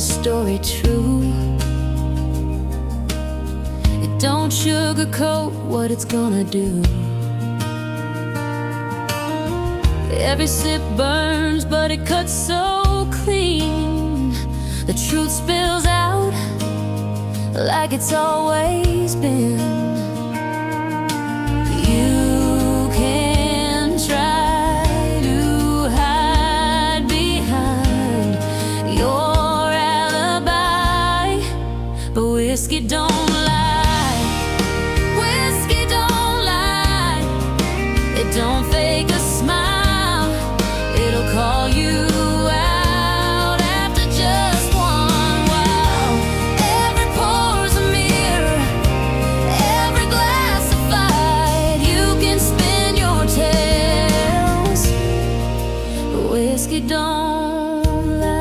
a story true. It don't sugarcoat what it's gonna do. Every sip burns, but it cuts so clean. The truth spills out like it's always been. You can try to hide behind your alibi, but whiskey don't lie. Whiskey don't lie. It don't fake a smile. It'll call you out after just one while. Every pore's a mirror, every glass a fight. You can spin your tales, but whiskey don't lie.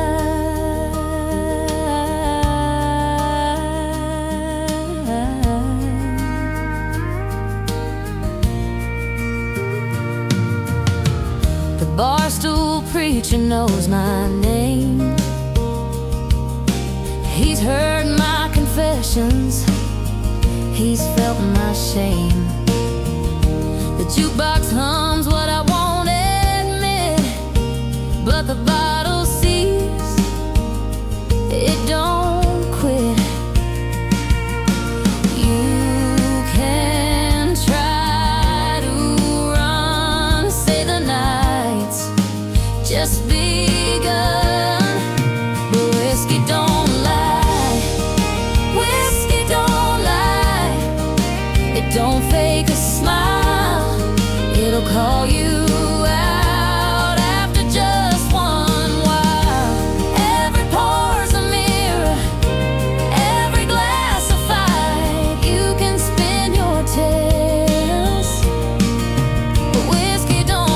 The barstool preacher knows my name. He's heard my confessions, he's felt my shame. The jukebox hums what I won't admit, but the bottle sees, it don't quit. You can try to run, say the night's just begun, but whiskey don't lie. Whiskey don't lie. It don't fake a smile. It'll call you out after just one while. Every pore's a mirror, every glass a fight. You can spin your tales, but whiskey don't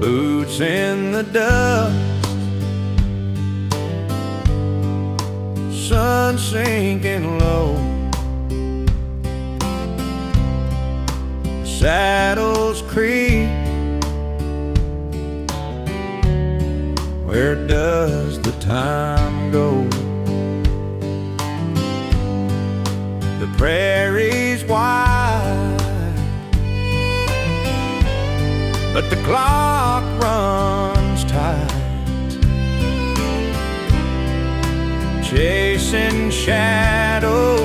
Boots in the dust, sun sinking low, saddles creak. Where does the time go? The prairie's wide, but the clock runs tight, chasing shadows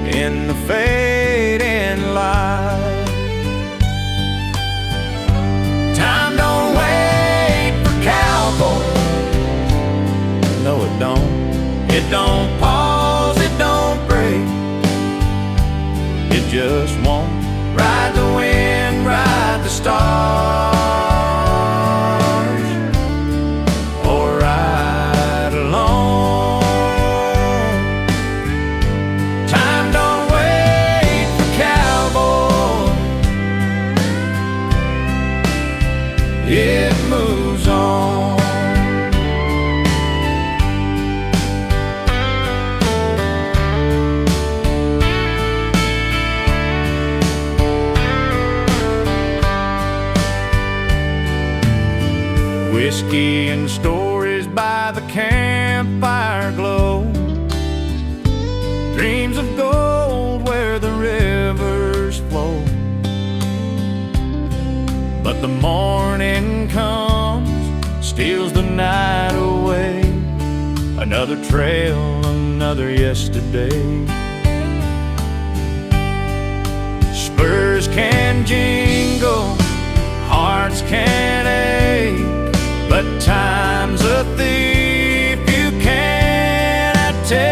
in the fading light. Time don't wait for cowboys, no it don't. It don't pause, it don't break, it just won't. Ride the wind, ride the stars, or ride alone. Time don't wait for cowboys, it moves on. Whiskey and stories by the campfire glow, dreams of gold where the rivers flow. But the morning comes, steals the night away. Another trail, another yesterday. Spurs can jingle, hearts can ache, but time's a thief you cannot take.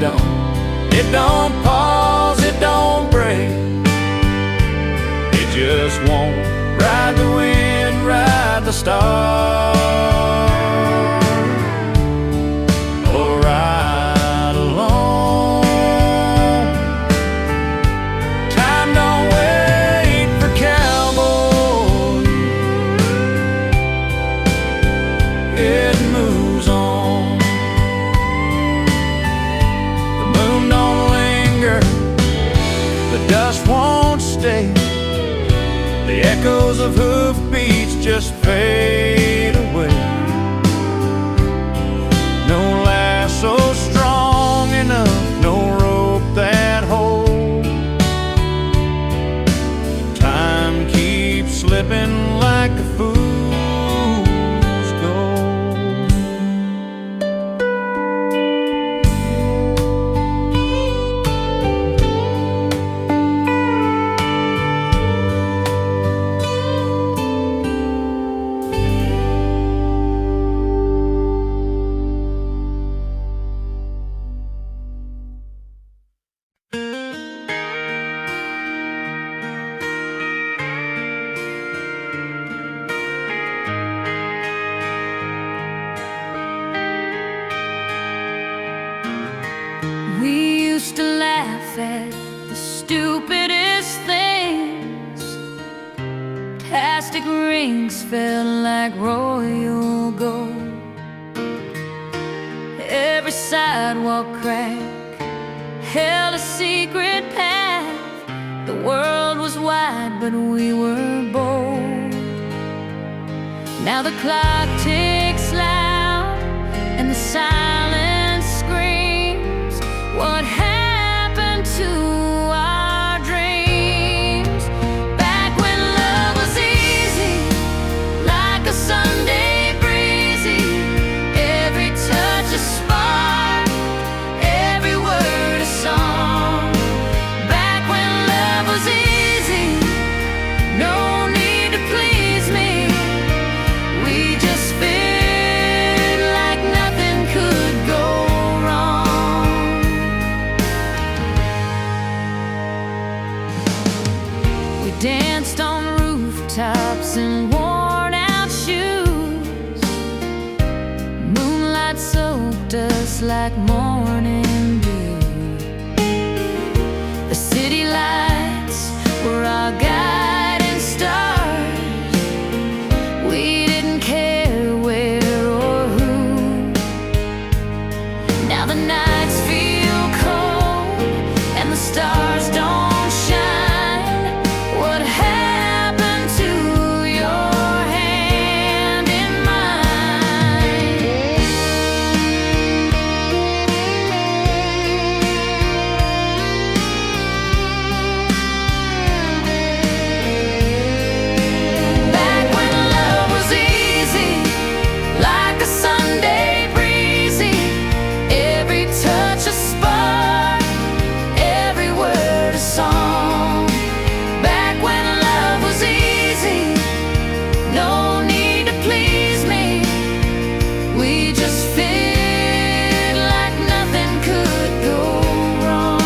It don't pause, it don't break. It just won't ride the wind, ride the stars, or ride alone. Time don't wait for cowboys. It moves on. The moon don't linger, the dust won't stay. The echoes of hoofbeats just fade away. No lasso strong enough, no rope that holds. Time keeps slipping like a fool's gold. We used to laugh at the stupidest things. Plastic rings felt like royal gold. Every sidewalk crack held a secret path. The world was wide, but we were bold. Now the clock ticks loud and the silence screams. What happened to our dreams? Back when love was easy, like a Sunday breezy. Every touch a spark, every word a song. Back when love was easy, no need to please me. We just fit like nothing could go wrong. We danced on rooftops in worn-out shoes. Moonlight soaked us like morning dew. The city lights were our guiding stars. We didn't care where or who. Now the nights feel cold and the stars don't shine. What happened to your hand in mine? Back when love was easy, like a Sunday breezy. Every touch a spark, every word a song. Back when love was easy, no need to please me. We just fit like nothing could go wrong.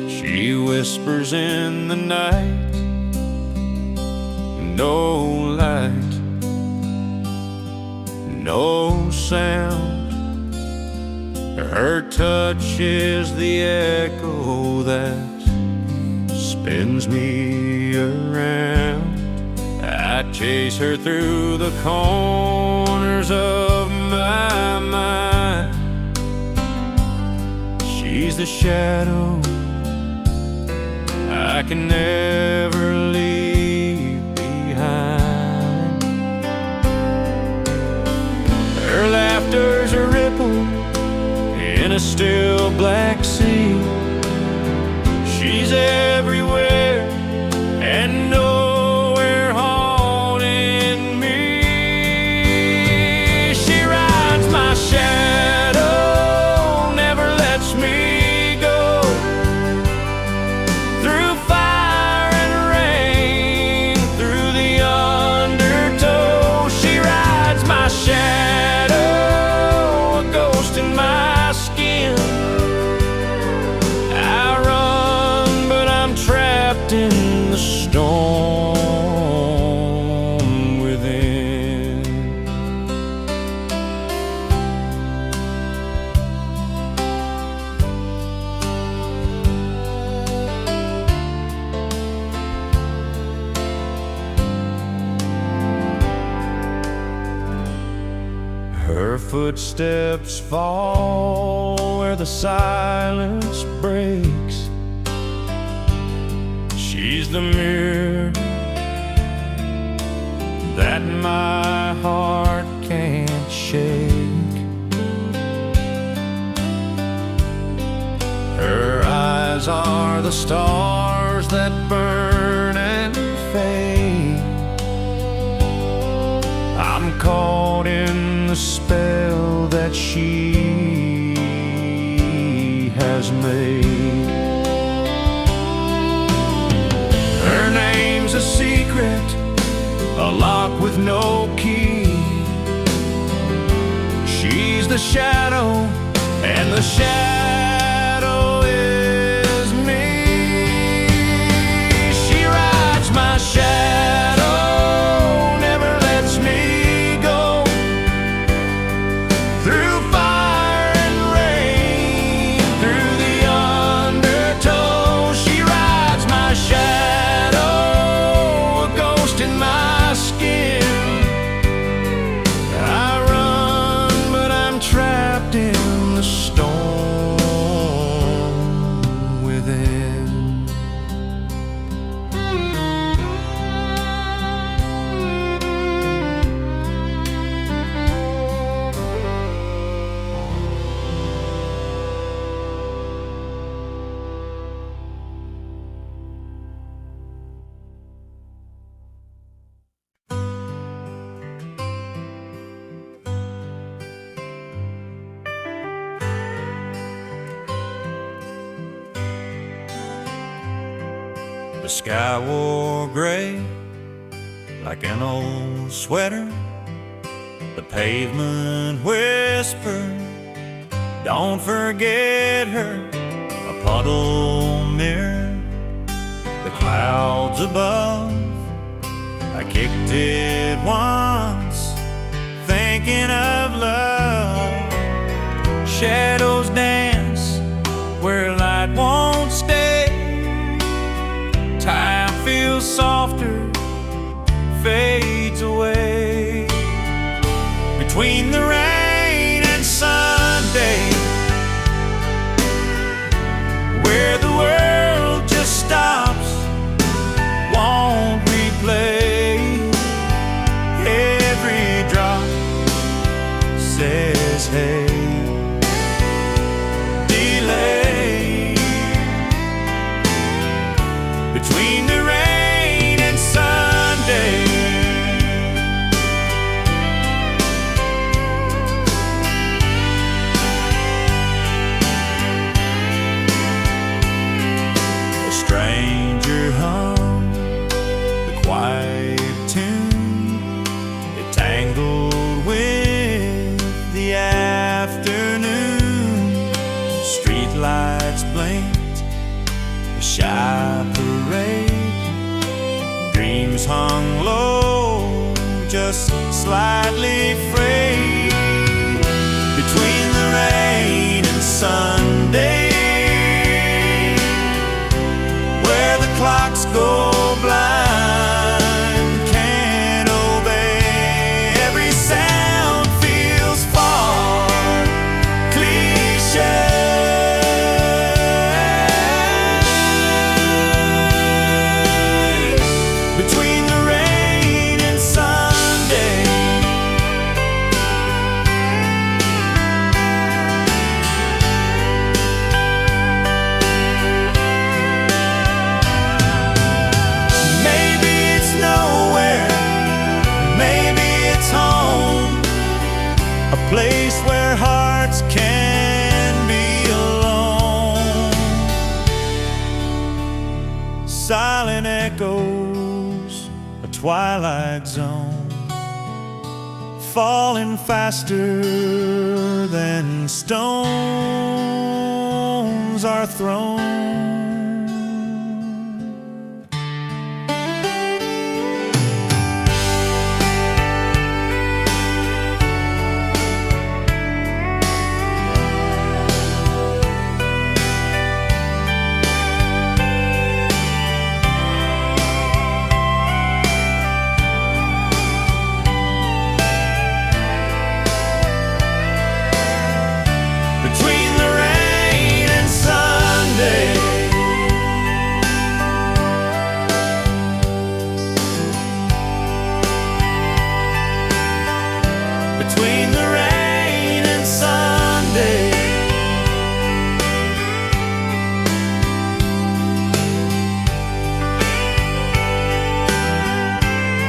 She whispers in the night, no light, no sound. Her touch is the echo that spins me around. I chase her through the corners of my mind. She's the shadow I can never the Black Sea. She's everywhere and nowhere haunting me. She rides my shadow, never lets me go. Through fire and rain, through the undertow, she rides my shadow, a ghost in my skin. I run, but I'm trapped in the storm within. Her footsteps fall where the silence breaks. She's the mirror that my heart can't shake. Her eyes are the stars that burn and fade. I'm caught in the spell that she has made. Her name's a secret, a lock with no key. She's the shadow, and the shadow is me. She rides my shadow, never lets me go. Through fire and rain, through the undertow, she rides my shadow, a ghost in my skin. I run, but I'm trapped in the storm within. The sky wore gray like an old sweater. The pavement whispered, don't forget her. A puddle mirrored the clouds above. I kicked it once, thinking of love. Shadows dance where light won't stay. Time feels softer, fades away. Between the rain and Sunday, where the world just stops, won't replay. Every drop says hey. Delay. Between the rain and Sunday, a stranger hummed the quiet tune. It tangled with the afternoon. Streetlights blinked, a shy parade. Dreams hung low, just slightly frayed. Between the rain and Sunday, where the clocks go blind, can't obey. Every sound feels far cliche. Between the rain and Sunday, place where hearts can be alone. Silent echoes, a twilight zone, falling faster than stones are thrown. Between the rain and Sunday, between the rain and Sunday,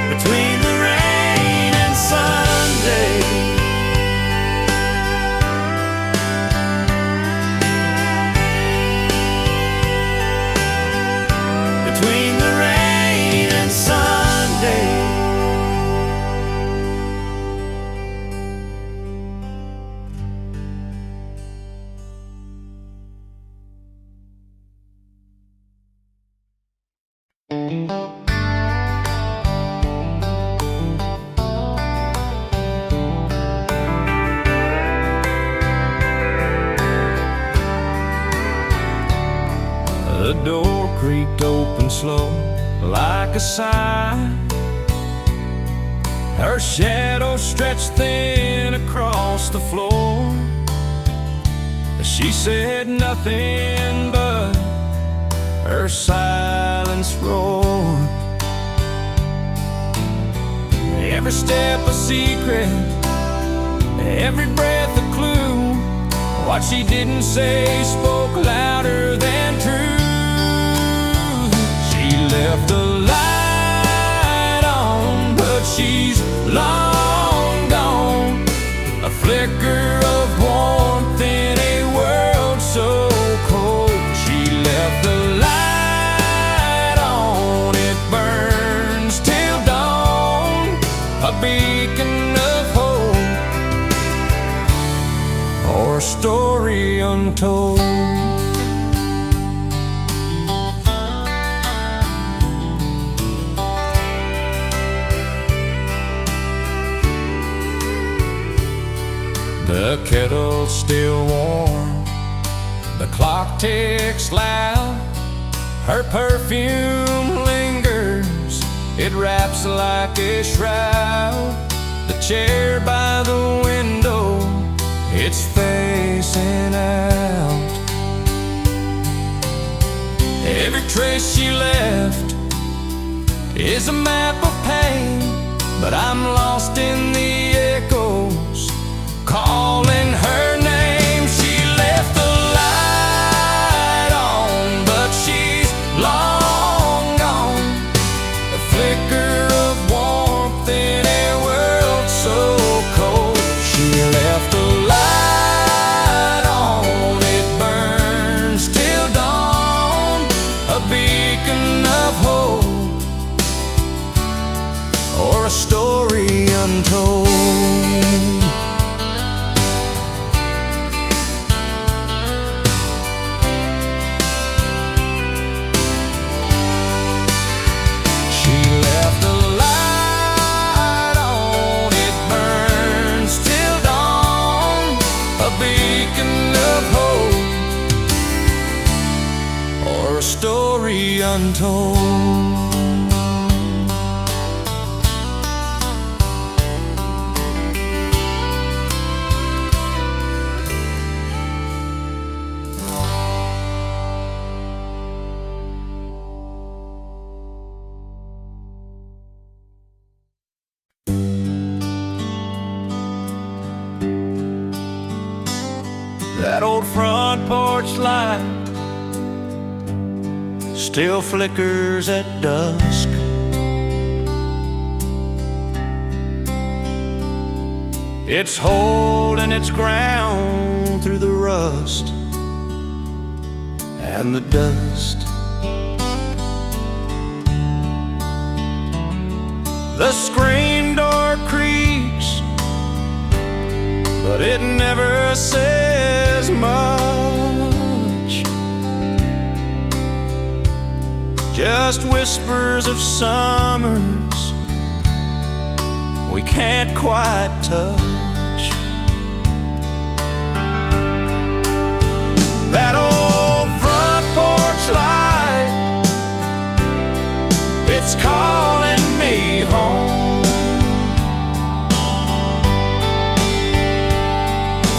between the rain and Sunday. Between the rain and Sunday. The door creaked open slow like a sigh. Her shadow stretched thin across the floor. She said nothing, but her silence roared. Every step a secret, every breath a clue. What she didn't say spoke louder than truth. She left the light on, but she's long gone. A flicker of warmth in a world so cold. She left the light on, it burns till dawn. A beacon of hope, or a story untold. The kettle's still warm, the clock ticks loud. Her perfume lingers, it wraps like a shroud. The chair by the window, it's facing out. Every trace she left is a map of pain, but I'm lost in the echoes, calling her name. She left the light on, but she's long gone. A flicker of warmth in a world so cold. She left the light on, it burns till dawn. A beacon of hope, or a story untold. A story untold. That old front porch light still flickers at dusk. It's holding its ground through the rust and the dust. The screen door creaks, but it never says much. Just whispers of summers we can't quite touch. That old front porch light, it's calling me home.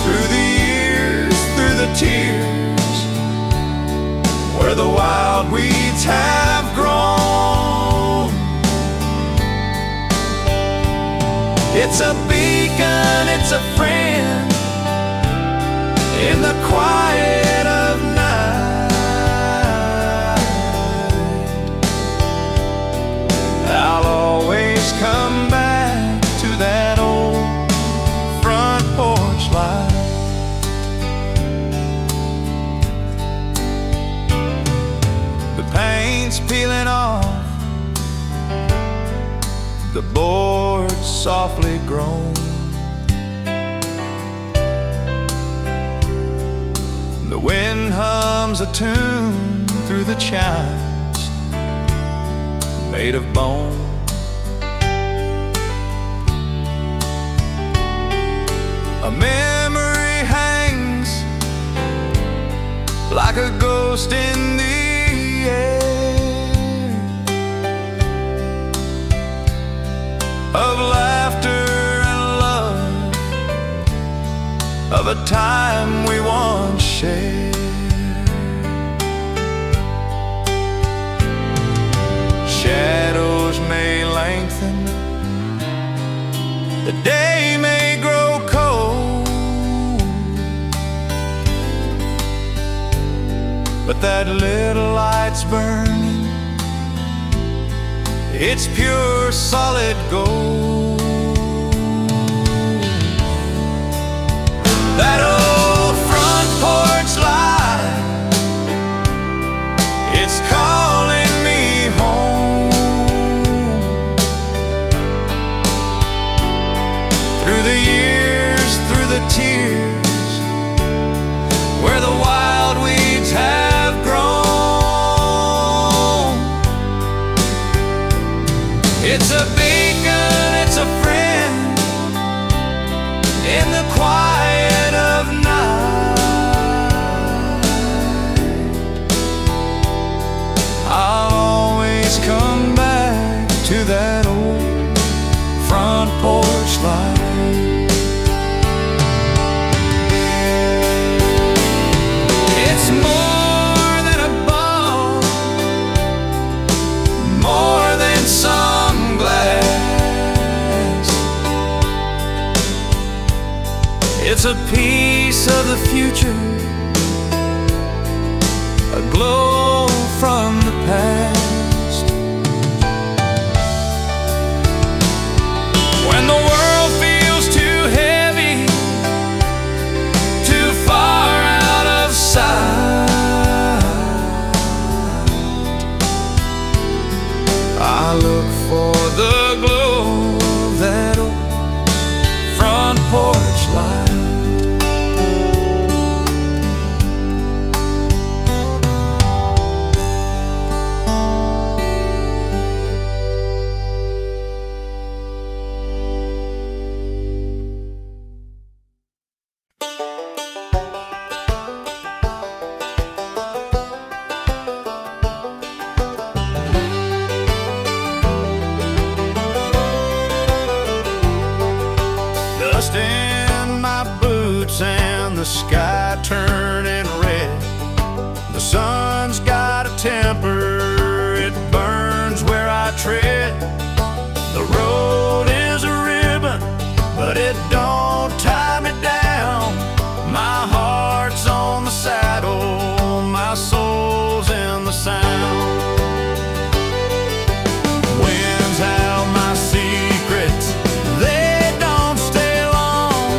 Through the years, through the tears, where the wild weeds have grown. It's a beacon, it's a friend in the quiet of night. I'll always come back to that old front porch light. The paint's peeling off, the board softly groan. The wind hums a tune through the chimes made of bone. A memory hangs like a ghost in the air, of laughter and love, of a time we once shared. Shadows may lengthen, the day may grow cold, but that little light's burning, it's pure solid gold. That old front porch light, it's calling me home. Through the years, through the tears, where the wild weeds have grown. It's a beacon, it's a friend in the quiet of night. I'll always come back to that old front porch light. It's more than a ball, more than some glass. It's a piece of the future, a glow from the past. When the world feels too heavy, too far out of sight, I look for the glow of that old front porch light. Dust in my boots and the sky turning red. The sun's got a temper, it burns where I tread. The road is a ribbon, but it don't tie me down. My heart's on the saddle, my soul's in the sound. Winds out my secrets, they don't stay long.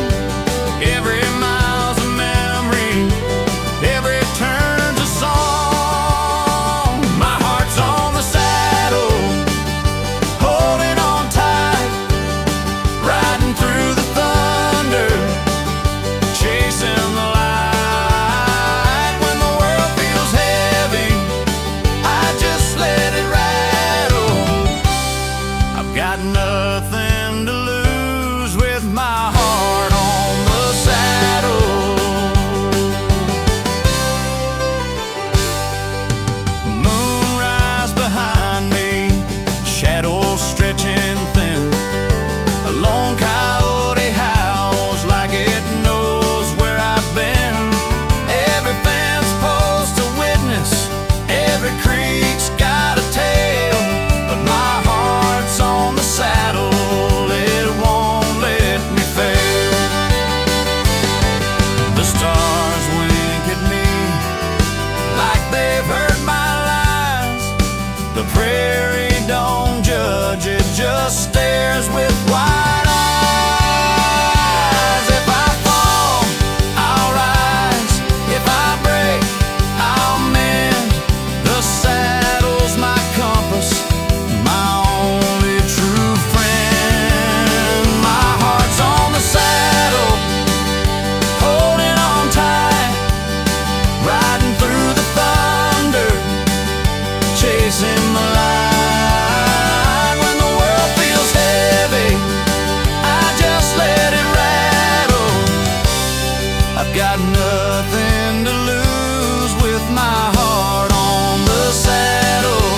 got nothing to lose with my heart on the saddle.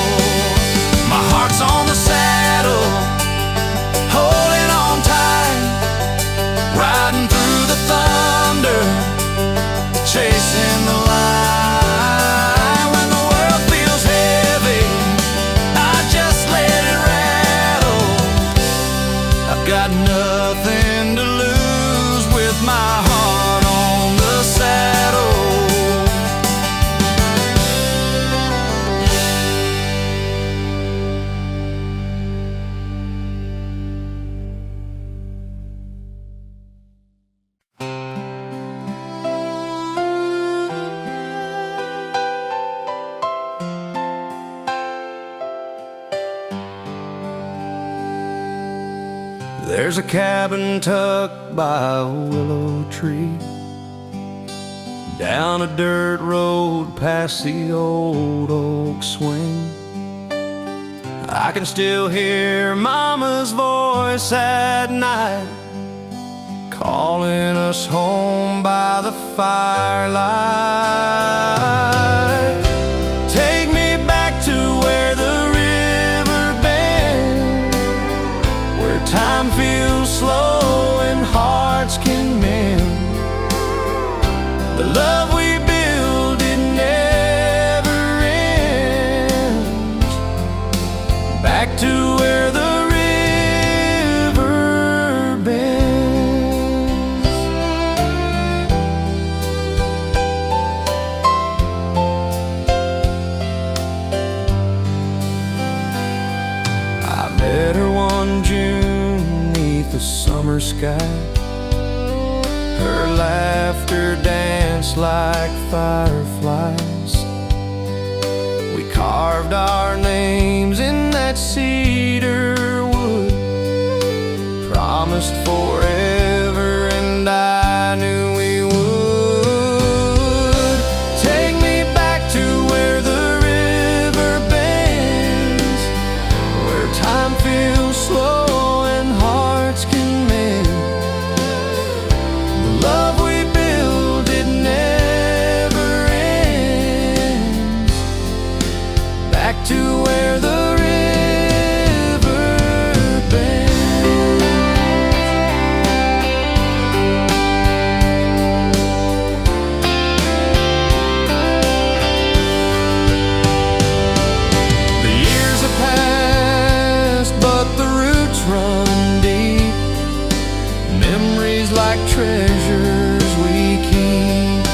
My heart's on the saddle, holding on tight, riding through the thunder, chasing the light. When the world feels heavy, I just let it rattle. I've got nothing to lose with my heart on the saddle. There's a cabin tucked by a willow tree, down a dirt road past the old oak swing. I can still hear Mama's voice at night, calling us home by the firelight. Take me back to where the river bends, where time feels slow and hearts can mend. The love we build, it never ends. Back to where the river bends. I met her one June beneath the summer sky. Her laughter danced like fireflies. We carved our names in that cedar wood, promised forever, and I knew we would. Take me back to where the river bends, where time feels slow and hearts can mend. The love we build, it never ends. Back to where the river bends. The years have passed, but the roots run deep. Memories like treasures we keep.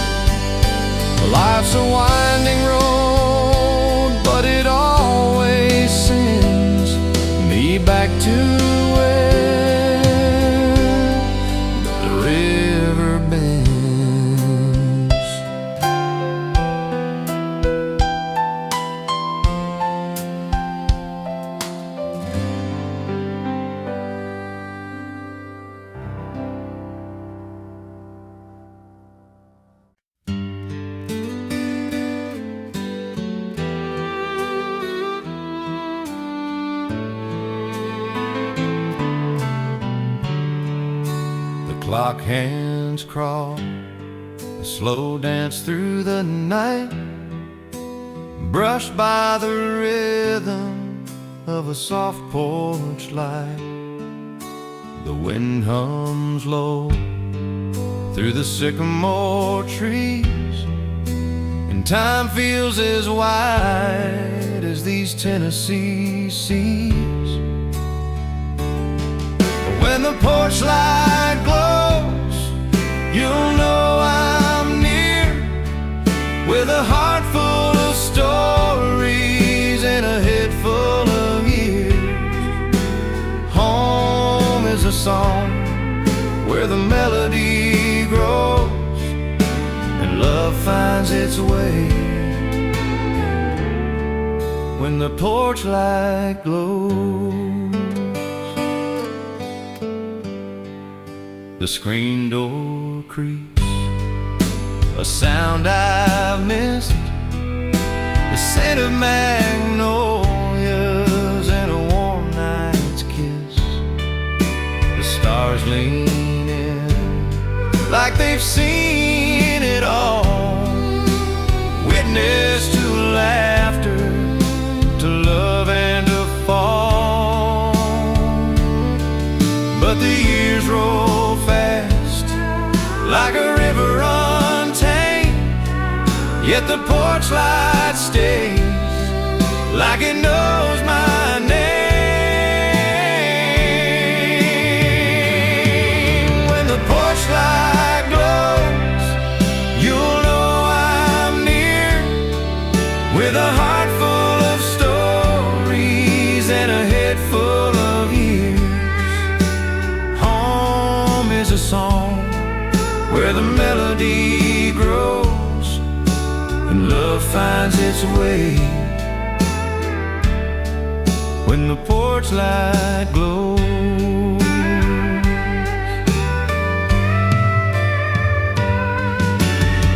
Life's a winding road, but it always sends me back to where the river bends. The clock hands crawl, a slow dance through the night, brushed by the rhythm of a soft porch light. The wind hums low through the sycamore trees, and time feels as wide as these Tennessee seas. When the porch light glows, you'll know I'm near, with a heart full of stories and a head full of years. Home is a song where the melody grows and love finds its way. When the porch light glows, the screen door creaks, a sound I've missed, the scent of magnolias and a warm night's kiss. The stars lean in like they've seen yet the porch light stays like it knows my name. When the porch light glows, you'll know I'm near, with a heart full of stories and a head full of years. Home is a song where the melody grows and love finds its way. When the porch light glows,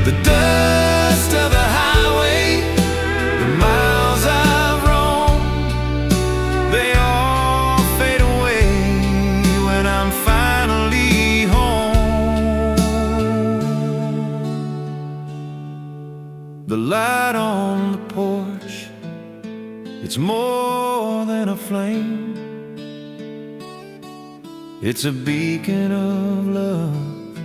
the dust of the highway, the miles I've roamed, they all fade away when I'm finally home. The light on the porch, it's more than a flame. It's a beacon of love.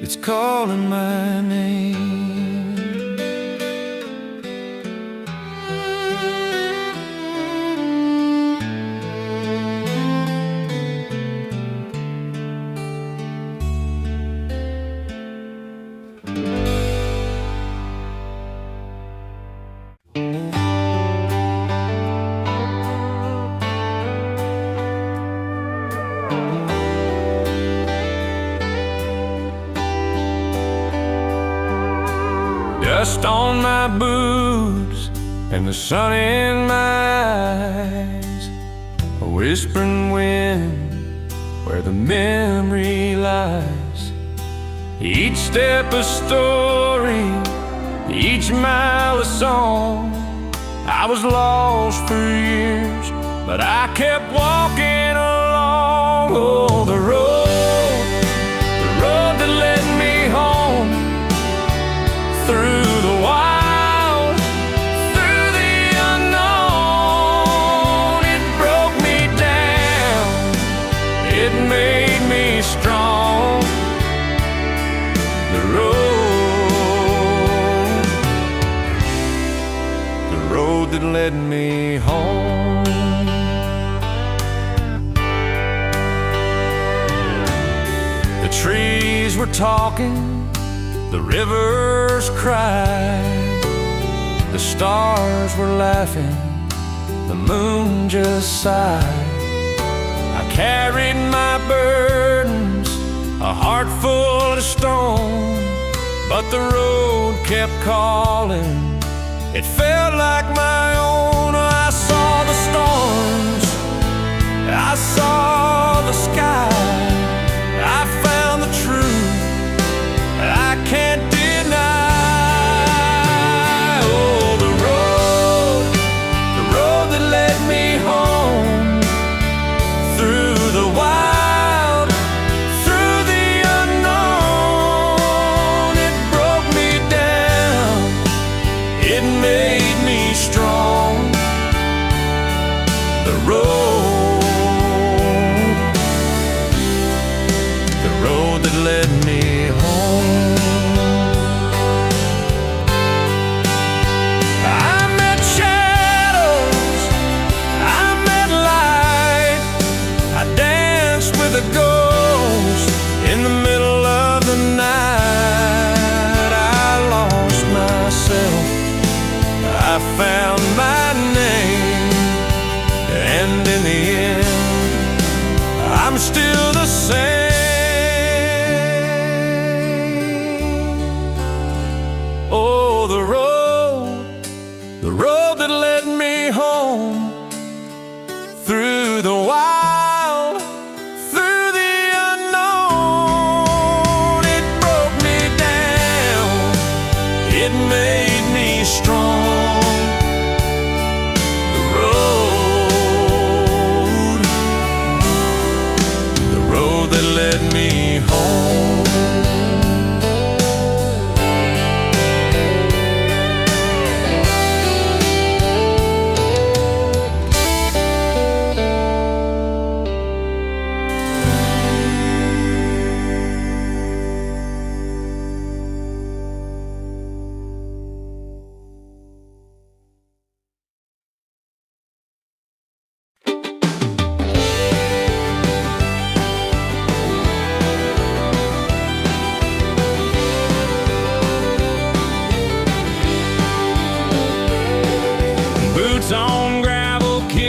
It's calling my name. Dust on my boots and the sun in my eyes, a whispering wind where the memory lies. Each step a story, each mile a song. I was lost for years, but I kept walking along. Oh, the road that led me home, through the wild, through the unknown. It broke me down, it made me strong. The road that led me home. The trees were talking, the rivers cried, the stars were laughing, the moon just sighed. I carried my burdens, a heart full of stone, but the road kept calling, it felt like my own. I saw the storms, I saw the sky, I found the truth I can't deny. Oh, the road that led me home, through the wild, through the unknown. It broke me down, it made me strong. The road that led me home. The ghost in the middle of the night. I lost myself, I found my name, and in the end I'm still the same.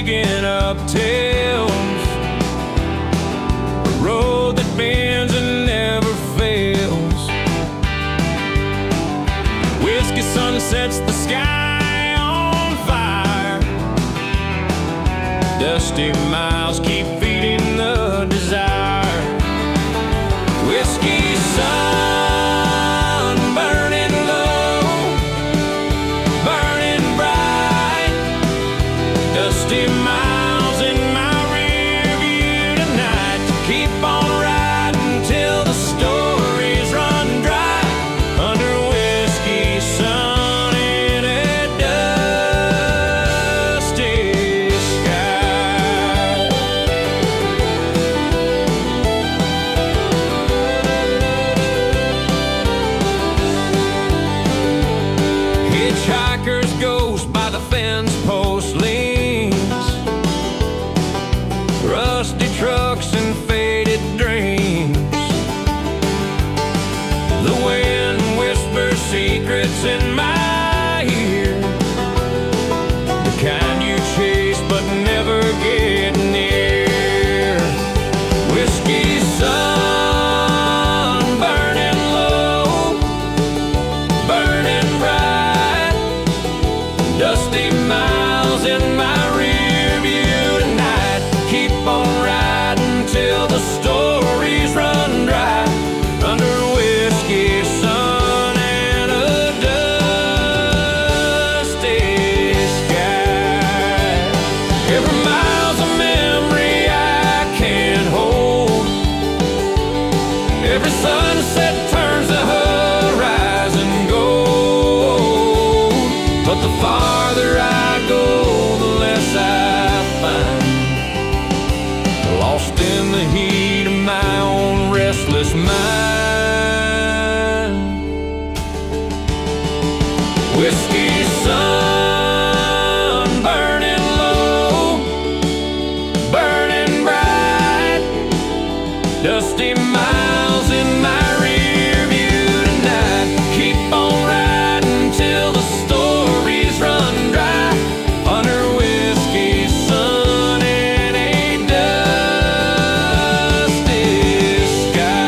digging up tales, a road that bends and never fails. Whiskey sun sets the sky on fire. Dusty miles keep feeding the desire. Whiskey sun burning low, burning bright. Dusty miles in my rear view tonight. Keep on riding till the stories run dry. Under whiskey sun in a dusty sky. Hitchhiker's ghost by the fence post leans. Rusty trucks and faded dreams. The wind whispers secrets in my ear, the kind you chase but never get near. Whiskey sun burning low, burning bright. Dusty miles in my rear view tonight. Keep on riding till the stories run dry. Under whiskey sun and a dusty sky. Every mile's a memory I can't hold. Every sunset turns the horizon gold. But the farther I go, the less I find. Lost in the heat of my own restless mind. Whiskey sun burning low, burning bright. Dusty miles in my rear view tonight. Keep on riding till the stories run dry. Under whiskey sun in a dusty sky.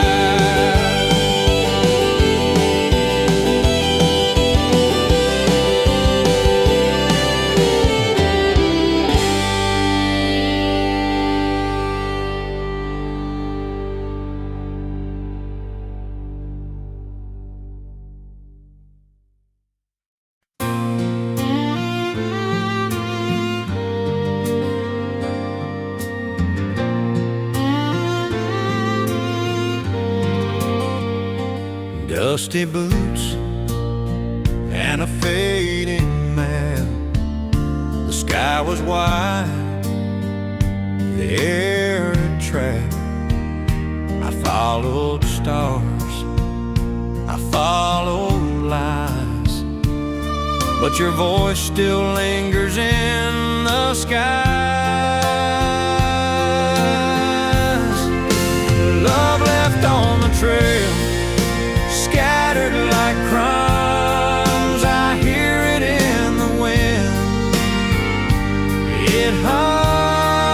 Dusty boots and a fading map. The sky was wide, the air a trap. I followed the stars, I followed lies, but your voice still lingers in the skies. Love left on the trail, scattered like crumbs. I hear it in the wind. It hums,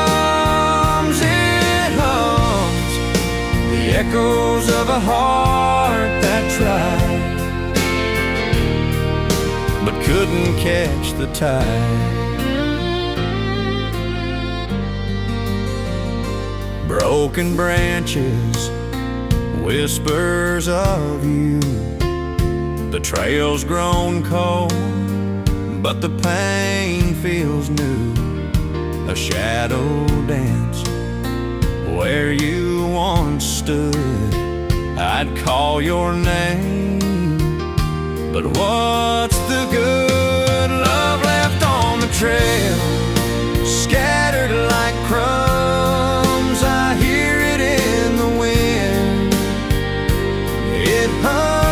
the echoes of a heart that tried but couldn't catch the tide. Broken branches, whispers of you. The trail's grown cold, but the pain feels new. A shadow dance where you once stood. I'd call your name, but what's the good? Love left on the trail, scattered like crumbs. I hear it in the wind. It hums,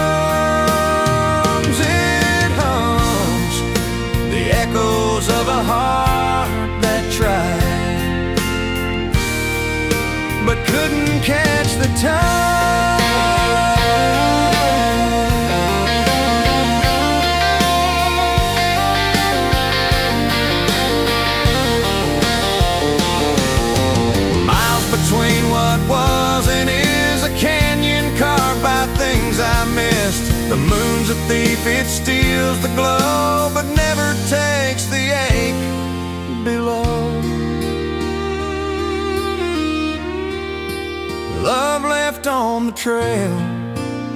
the echoes of a heart that tried but couldn't catch the tide. a thief, it steals the glow, but never takes the ache below. Love left on the trail,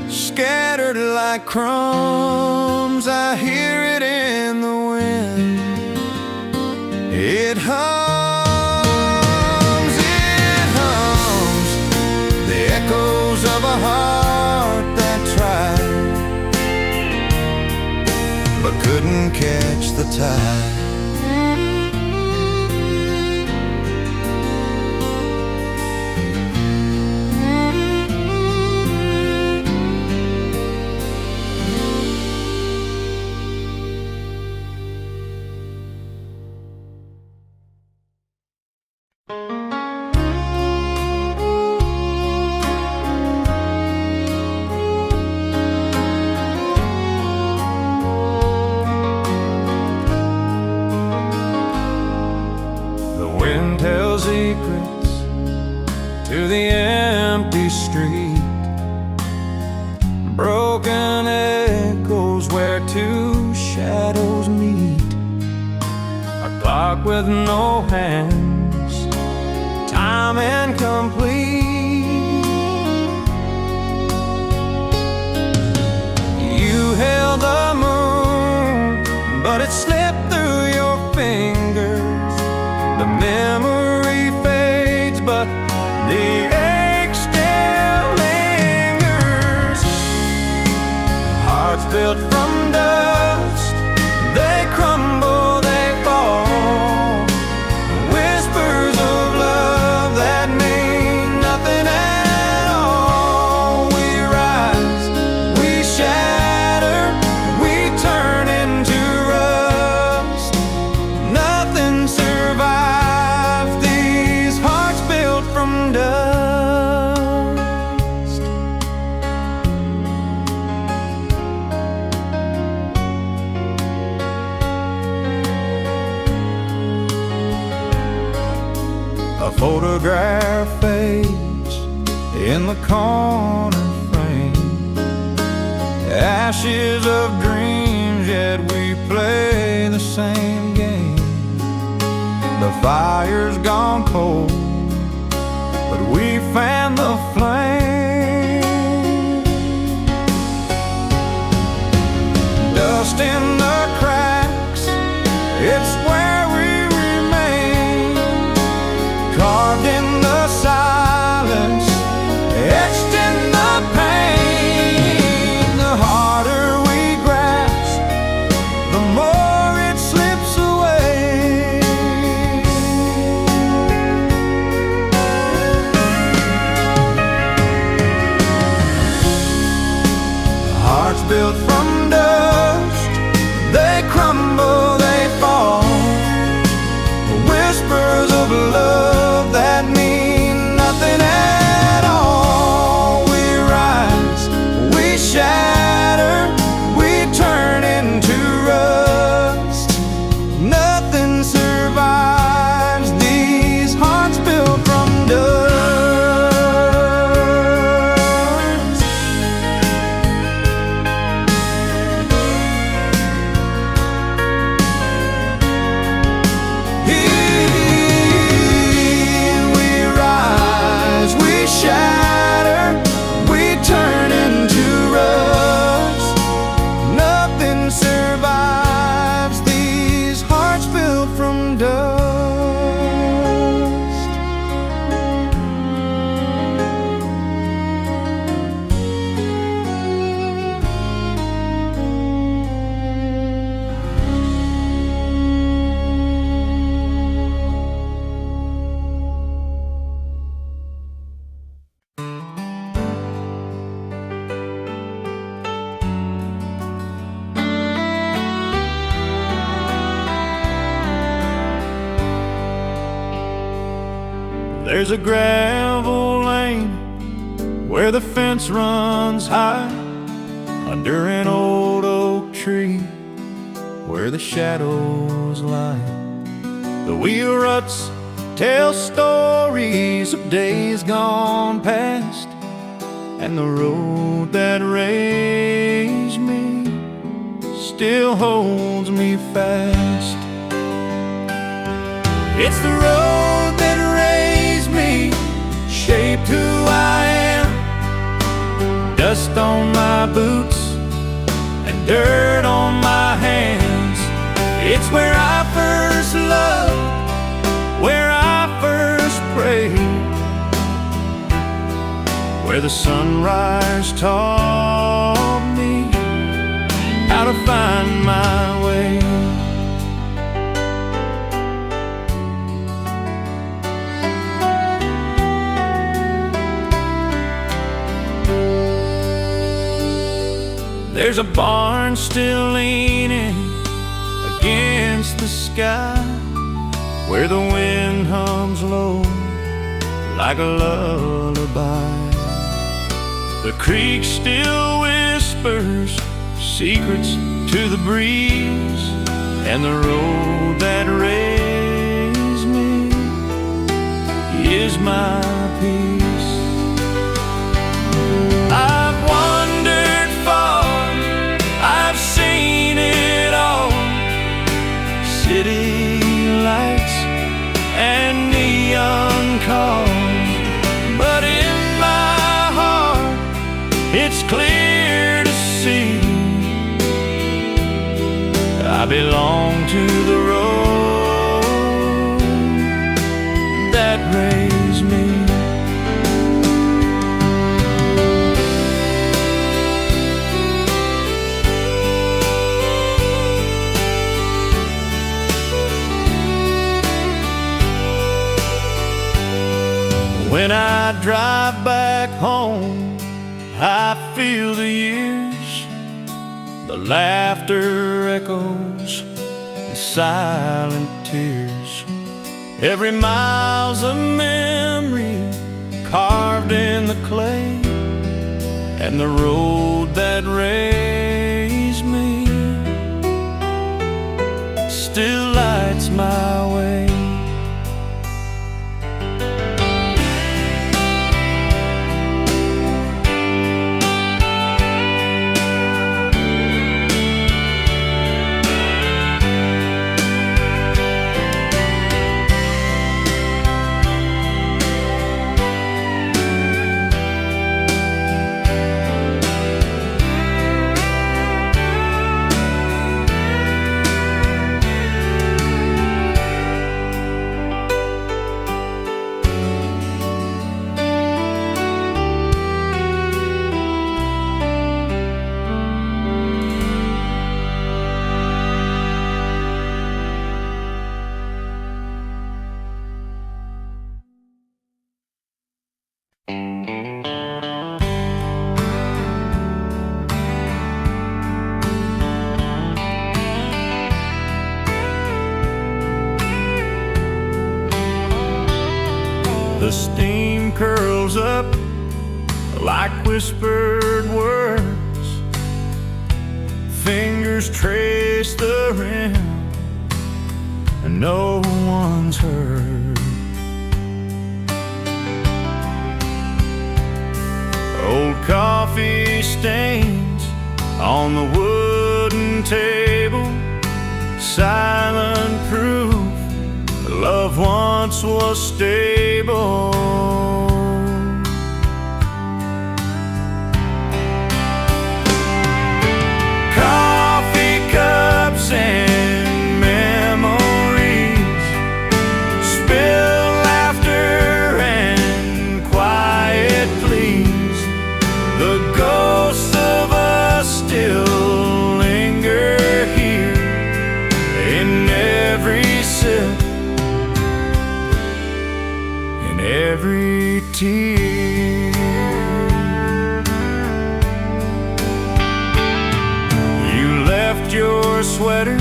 scattered like crumbs. I hear it in the wind. It hums, the echoes of a heart that tried, but couldn't catch the tide. Tell secrets to the empty street, broken echoes where two shadows meet. A clock with no hands, time incomplete. You held the moon, but it slipped through your fingers. The memory fades, but the ache still lingers. Hearts built from dust, they crumble, they fall. Whispers of love that mean nothing at all. We rise, we shatter, we turn into rust. Nothing survives. A photograph fades in the corner frame, ashes of dreams, yet we play the same game. The fire's gone cold, but we fan the flame. Dust in the cracks, it's where we remain. Carved in the silence, etched in the pain. The harder we grasp, the more it slips away. Hearts built from dust, they crumble, they fall. Whispers of love that mean nothing at all. We rise, we shatter, we turn into rust. Nothing survives these hearts built from dust. There's a gravel lane where the fence runs high, under an old oak tree where the shadows lie. The wheel ruts tell stories of days gone past, and the road that raised me still holds me fast. It's the road that raised me, shaped who I am. Dust on my boots and dirt on my hands. It's where I first loved, where I first prayed, where the sunrise taught me how to find my way. There's a barn still leaning against the sky, where the wind hums low like a lullaby. The creek still whispers secrets to the breeze, and the road that raised me is my peace. I've wandered far, I've seen it all, city lights and neon cars, but in my heart it's clear to see I belong to the road that raised me. When I drive back home, I feel the years, the laughter echoes, and silent tears. Every mile's a memory carved in the clay, and the road that raised me still lights my way. The steam curls up like whispered words, fingers trace the rim, and no one's heard. Old coffee stains on the wooden table, silent proof love once was stable. Coffee cups and memories, spilled laughter and quiet pleas. The ghosts of us still linger here in every sip, every tear. You left your sweater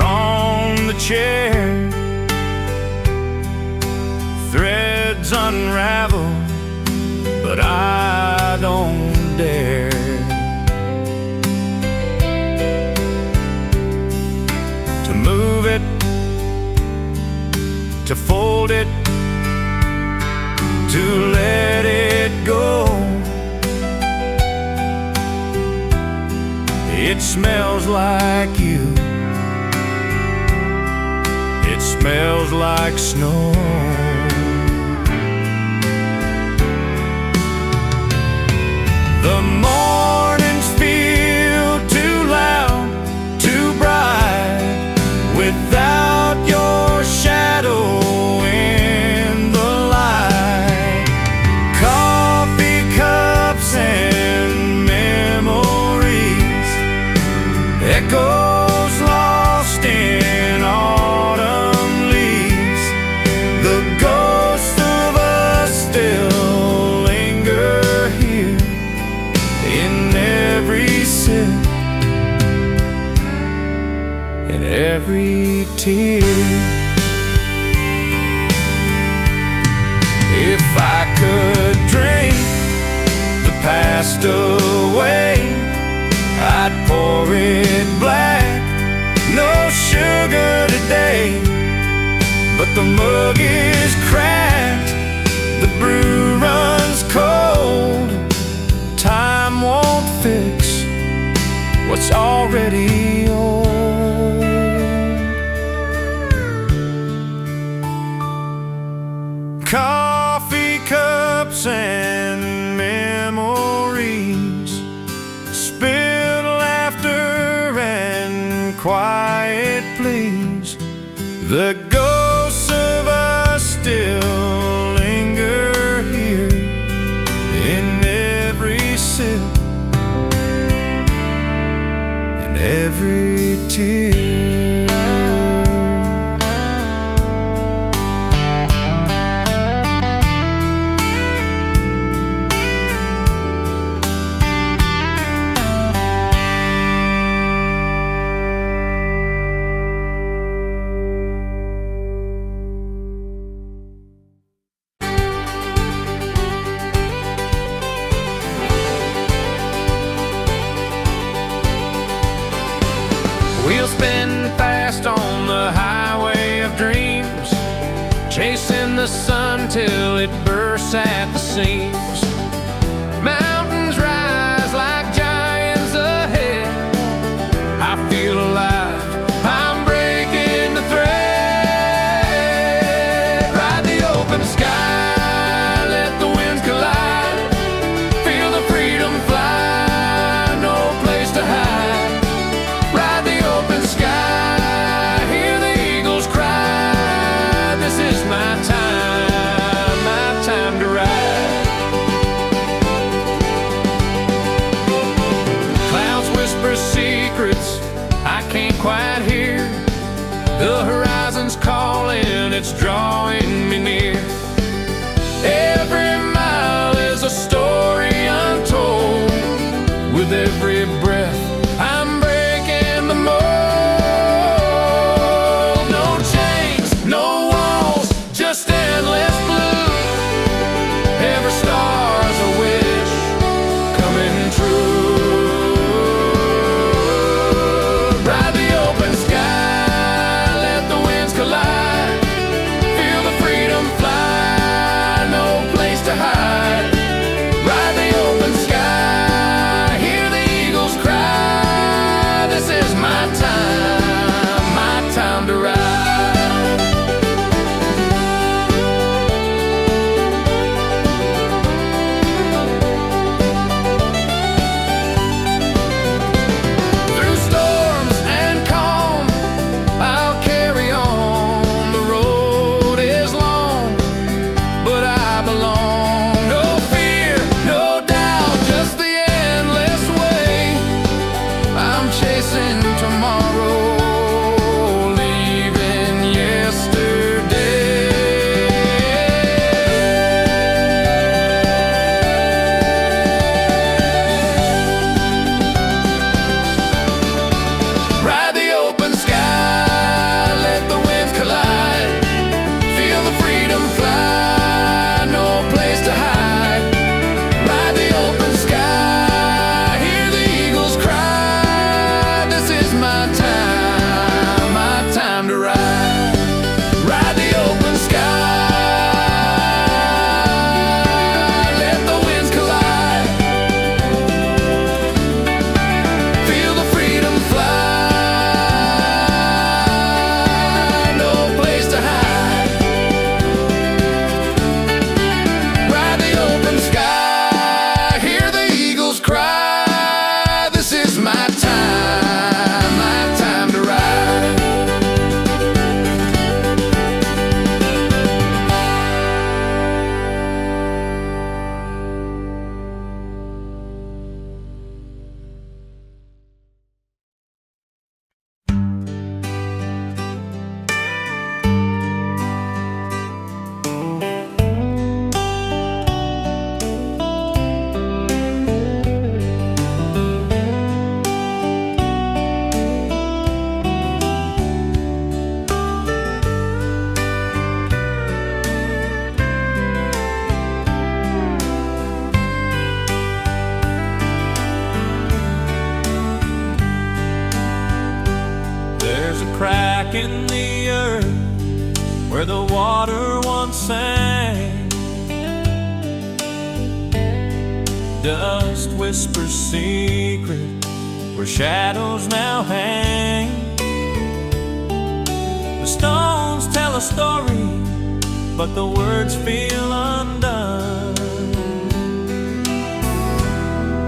on the chair, threads unravel, but I don't dare to move it, to fold it, to let it go. It smells like you. It smells like snow. The mornings feel too loud, too bright, without your shadow in the light. Coffee cups and memories, echoes lost in autumn leaves. The ghosts of us still linger here in every sip, in every tear. If I could drink the past away, I'd pour it black, no sugar today. But the mug is cracked, the brew runs cold. Time won't fix what's already old. Coffee cups and memories, spilled laughter and quiet pleas. The ghosts of us still linger here in every sip, in every tear. We'll spin fast on the highway of dreams, chasing the sun till it bursts at the seams. Mountains rise like giants ahead. I feel alive, I'm breaking the thread. Ride the open sky, let the winds collide. Feel the freedom fly, no place to hide. Ride the open sky, hear the eagles cry. This is my time to ride. Clouds whisper secrets I can't quite hear. The horizon's calling, it's drawing me near. Every mile is a story untold. With every breath, I'm breaking the mold. No chains, no walls, just endless blue. Every star's a wish coming true. Ride the open sky, let the winds collide. Feel the freedom fly, no place to hide. Ride the open sky, hear the eagles crack in the earth where the water once sang. Dust whispers secret where shadows now hang. The stones tell a story, but the words feel undone.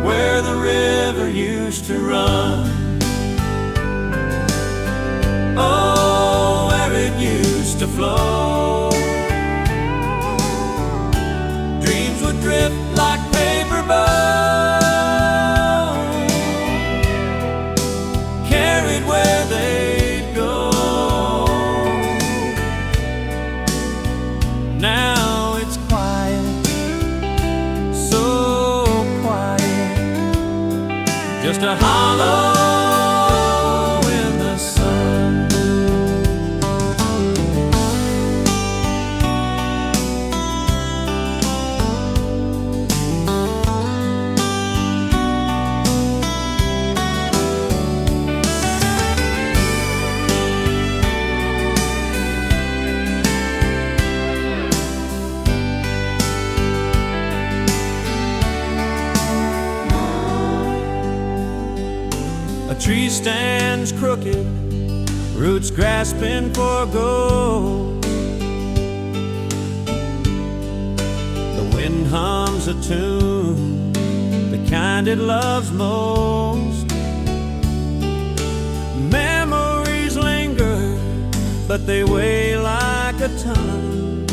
Where the river used to run, oh, where it used to flow. Dreams would drift like paper boats, carried where they'd go. Now it's quiet, so quiet, just a hollow in the sun. A tree stands crooked, roots grasping for gold. The wind hums a tune, the kind it loves most. Memories linger, but they weigh like a ton.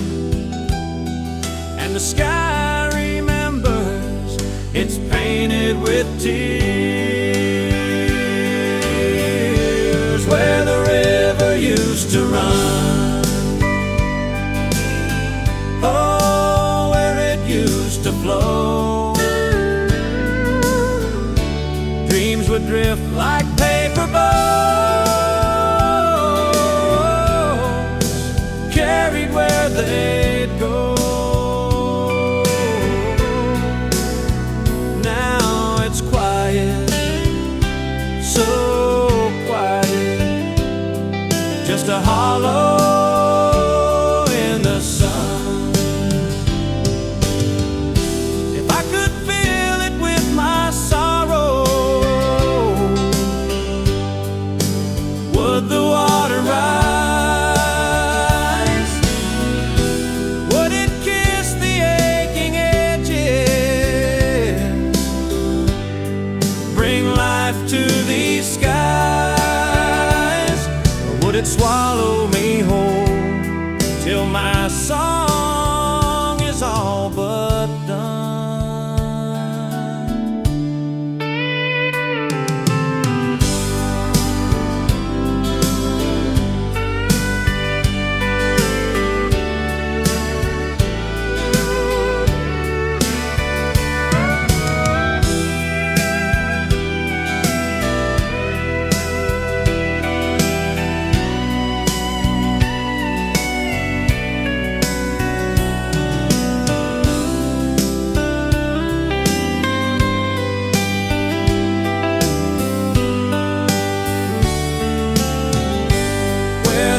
And the sky remembers, it's painted with tears. Where the river used to run, oh, where it used to flow. Dreams would drift like paper boats, carried where they'd go. Now it's quiet, so just a hollow in the sun. If I could fill it with my sorrow, would the water rise? Would it kiss the aching edges, bring life to these skies? Would it swallow me whole till my song is all but done?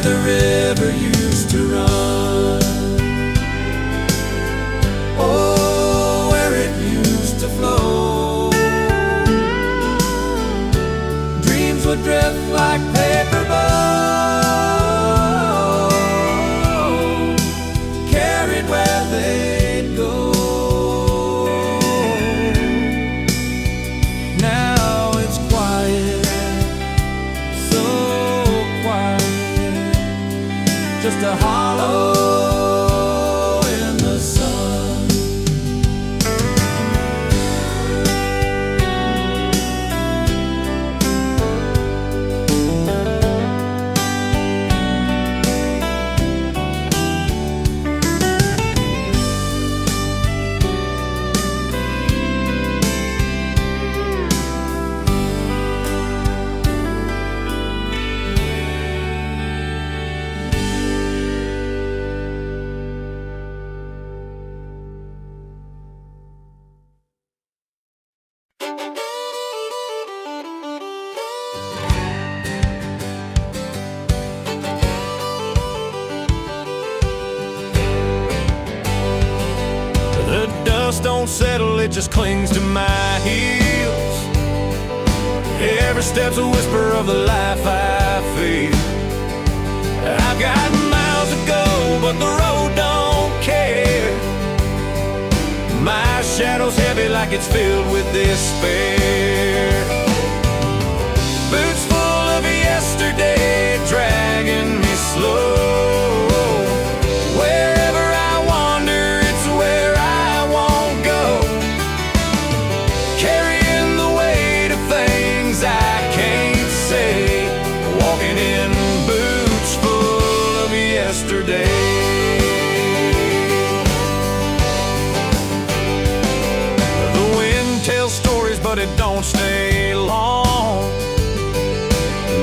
The river used to run, oh, where it used to flow. Dreams would drift like paper boats, carried where they'd go. Now it's quiet, so quiet, just a hollow in the sun. dust don't settle, it just clings to my heels. Every step's a whisper of the life I feel. I've got miles to go, but the road don't care. My shadow's heavy like it's filled with despair. Boots full of yesterday, dragging me slow. Wherever I wander, it's where I won't go. Carrying the weight of things I can't say, walking in boots full of yesterday. The wind tells stories, but it don't stay long.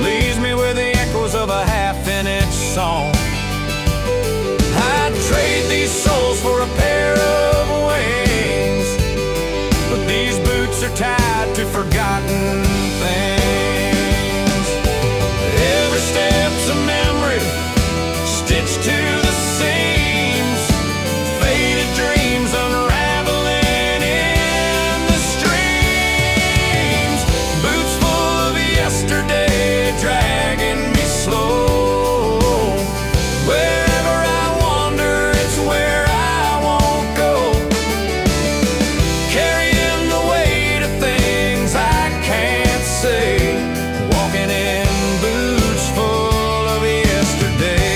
Leaves me with the echoes of a half-finished song. I'd trade these souls for a pair of wings, but these boots are tied to forgotten things. Every step's a memory, stitched to the seams. Faded dreams unraveling in the streams. Boots full of yesterday, dragging me slow. Wherever I wander, it's where I won't go. Carrying the weight of things I can't say, walking in boots full of yesterday.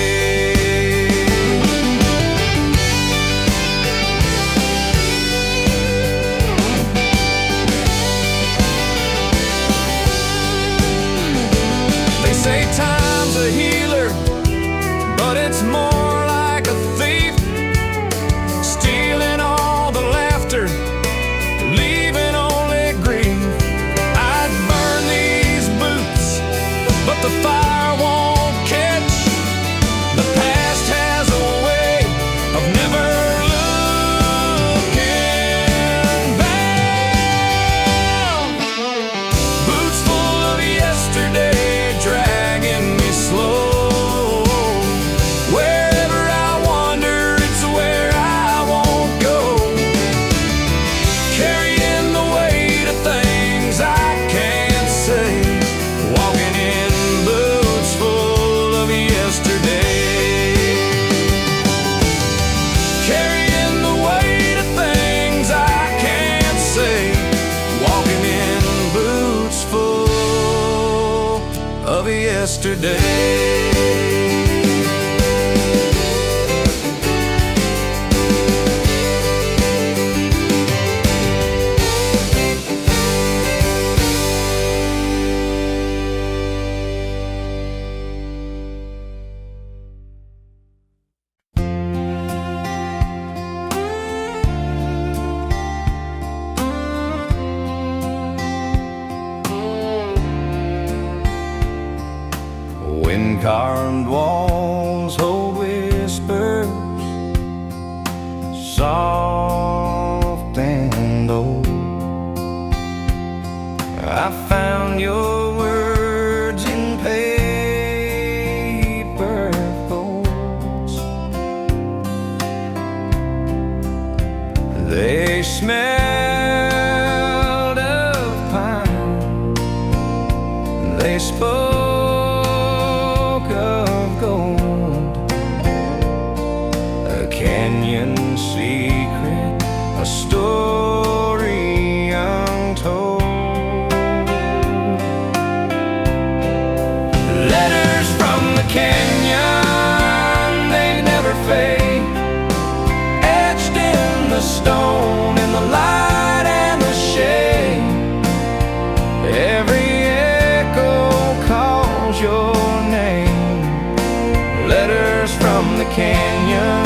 They say time's a healer, but it's more like a thief, stealing all the laughter, leaving only grief. I'd burn these boots, but the fire won't catch. The past has a way of never looking back. Boots full of yesterday, dragging me slow. Wherever I wander, it's where I won't go. Carrying the weight of things I can't say, walking in boots full of yesterday. Carrying the weight of things I can't say, walking in boots full of yesterday. Wind-carved walls hold whispers, soft and old. I found your words in paper folds. They smelled of pine, they spoke of gold. A canyon secret, a story untold. Letters from the canyon, they never fade, etched in the stone, in the light and the shade. Every echo calls your name. Letters from the canyon,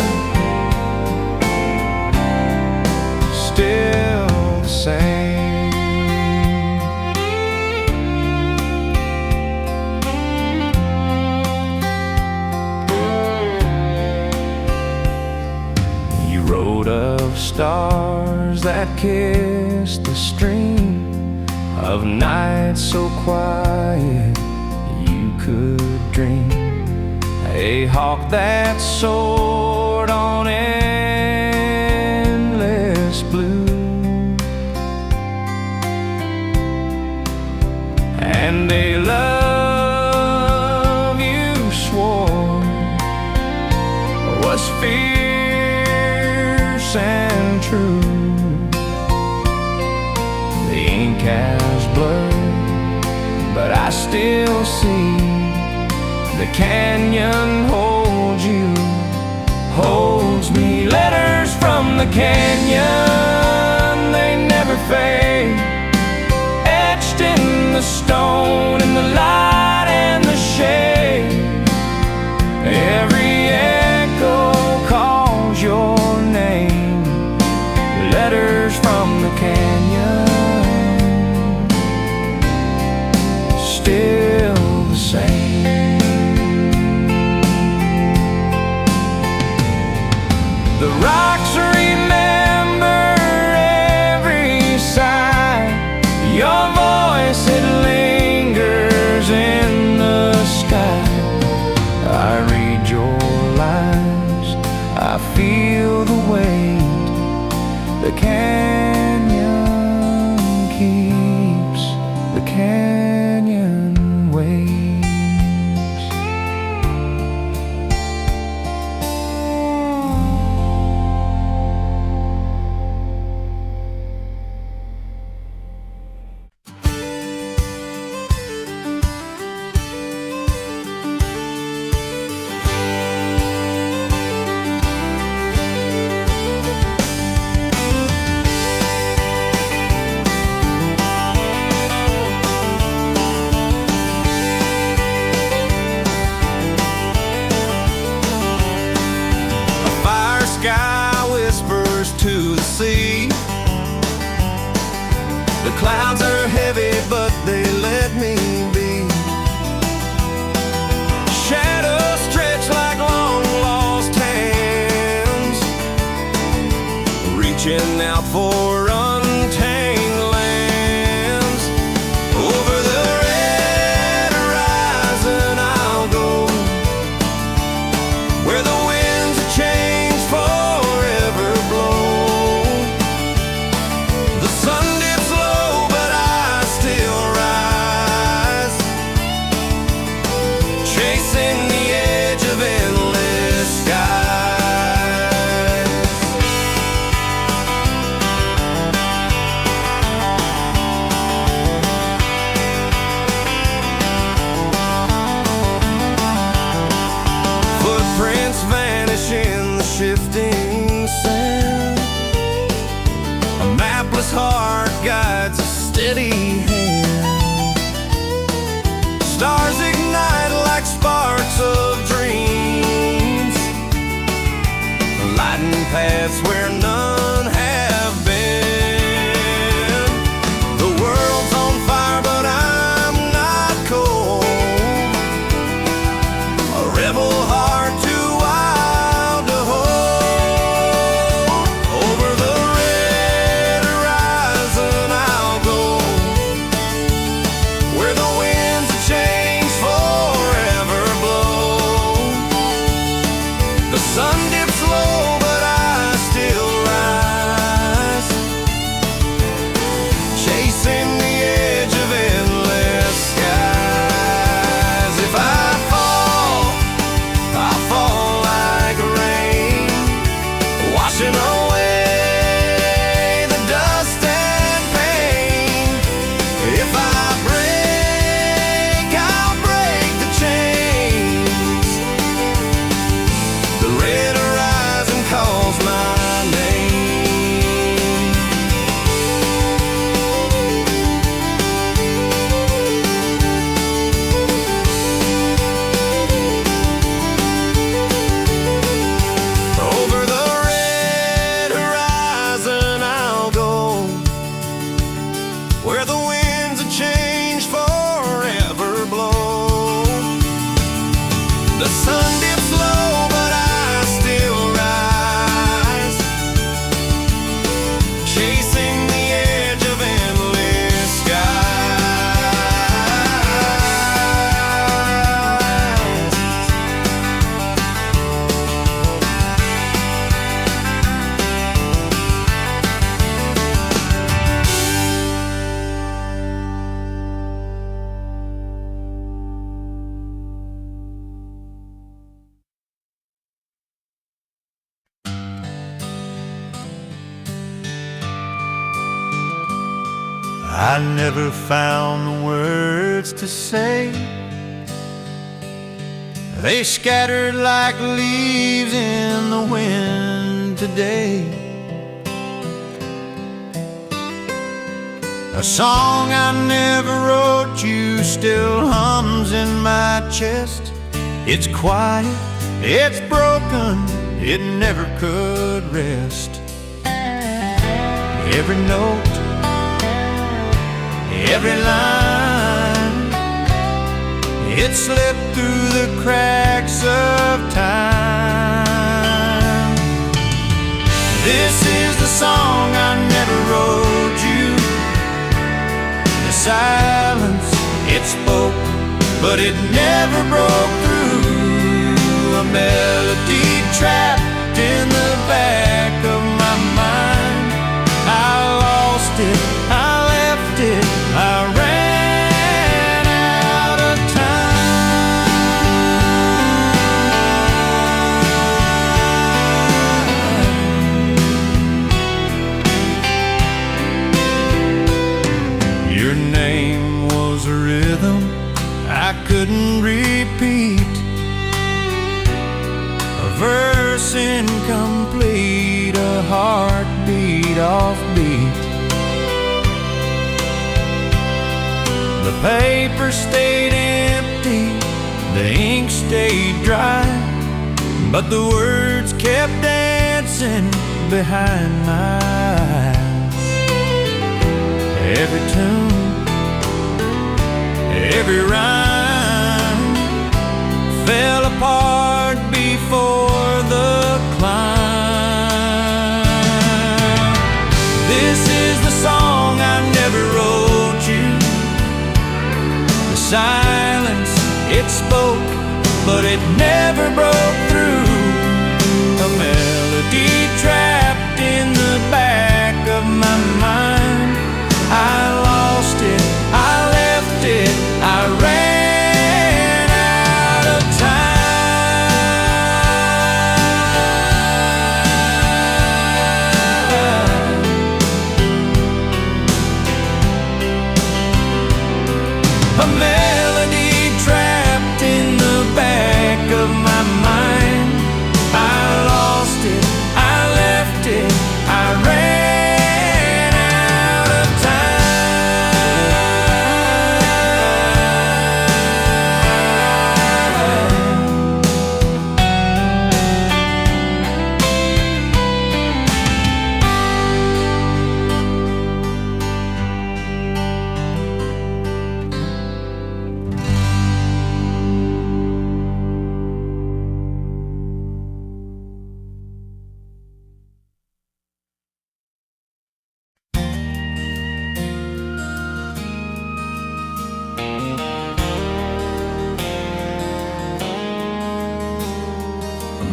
still the same. You wrote of stars that kissed the stream, of nights so quiet you could dream. A hawk that soared on endless blue, and a love you swore was fierce and true. The ink has blurred, but I still see the canyon holds you, holds me. Letters from the canyon, they never fade, etched in the stone, in the light and the shade. Every echo calls your name. Letters from the canyon, still the same. The rocks remember every sigh. Your voice, it lingers in the sky. I read your lines, I feel the weight. The canyon keeps, the canyon waits. Sky whispers to the sea. The clouds are heavy, but they let me be. Shadows stretch like long lost hands, reaching out for untamed lands. Over the red horizon I'll go, where the winds of change forever blow. The sun dips low, but I still rise, chasing the edge of endless skies. Footprints vanish in the shifting sand. A mapless heart guides a steady hand. Stars ignite like sparks of dreams, lighting paths where none have been. The world's on fire, but I'm not cold. A rebel heart too wild to hold. Over the red horizon I'll go, where the winds of change forever blow. The sun dips low, but I still rise, I never found the words to say. They scattered like leaves in the wind today. A song I never wrote you still hums in my chest. It's quiet, it's broken, it never could rest. Every note, every line, it slipped through the cracks of time. This is the song I never wrote you. The silence, it spoke, but it never broke through. A melody trapped in the back of my mind. I lost it, I left it, I ran out of time. Your name was a rhythm I couldn't repeat, a verse incomplete, a heartbeat offbeat. The paper stayed empty, the ink stayed dry, but the words kept dancing behind my eyes. Every tune, every rhyme fell apart before the climb. This is the song I never wrote you. The silence, it spoke, but it never broke through. A melody trapped in the back of my mind. I lost it, I left it, I ran out of time. A melody trapped in the back of my mind. I lost it, I left it, I ran out of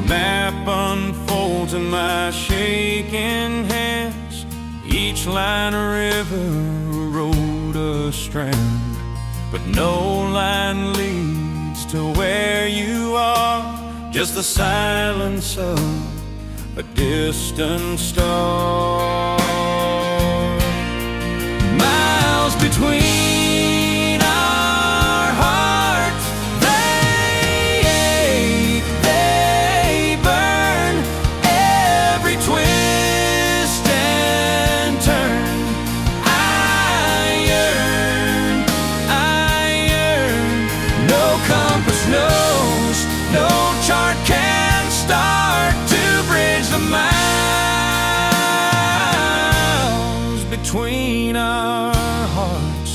map unfolds in my shaking hands. Each line a river, a road, a strand, but no line leads to where you are. Just the silence of a distant star. Miles between our hearts, they ache, they burn. Every twist and turn, I yearn. No compass knows, no chart can start to bridge the miles between our hearts.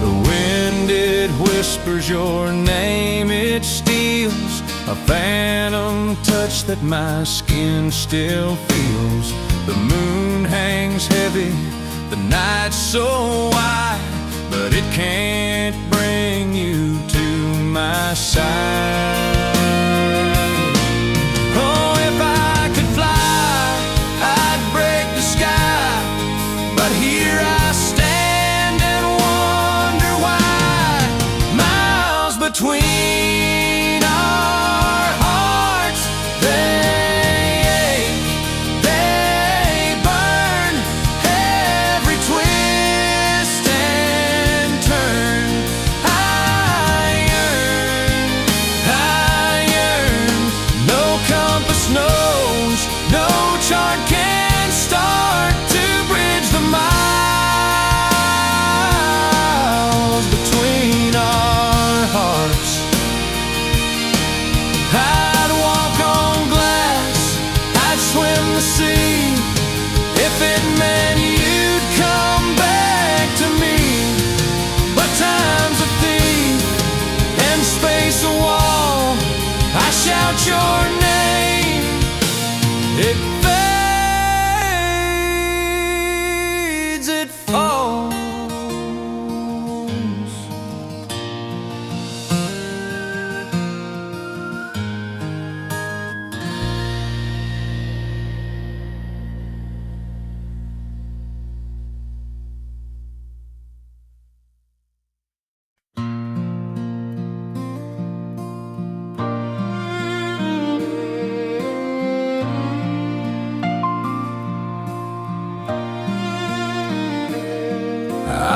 The wind, it whispers your name, it steals a phantom touch that my skin still feels. The moon hangs heavy, the night's so wide, but it can't bring you to my side. Oh, if I could fly, I'd break the sky, but here I stand and wonder why. Miles between our hearts,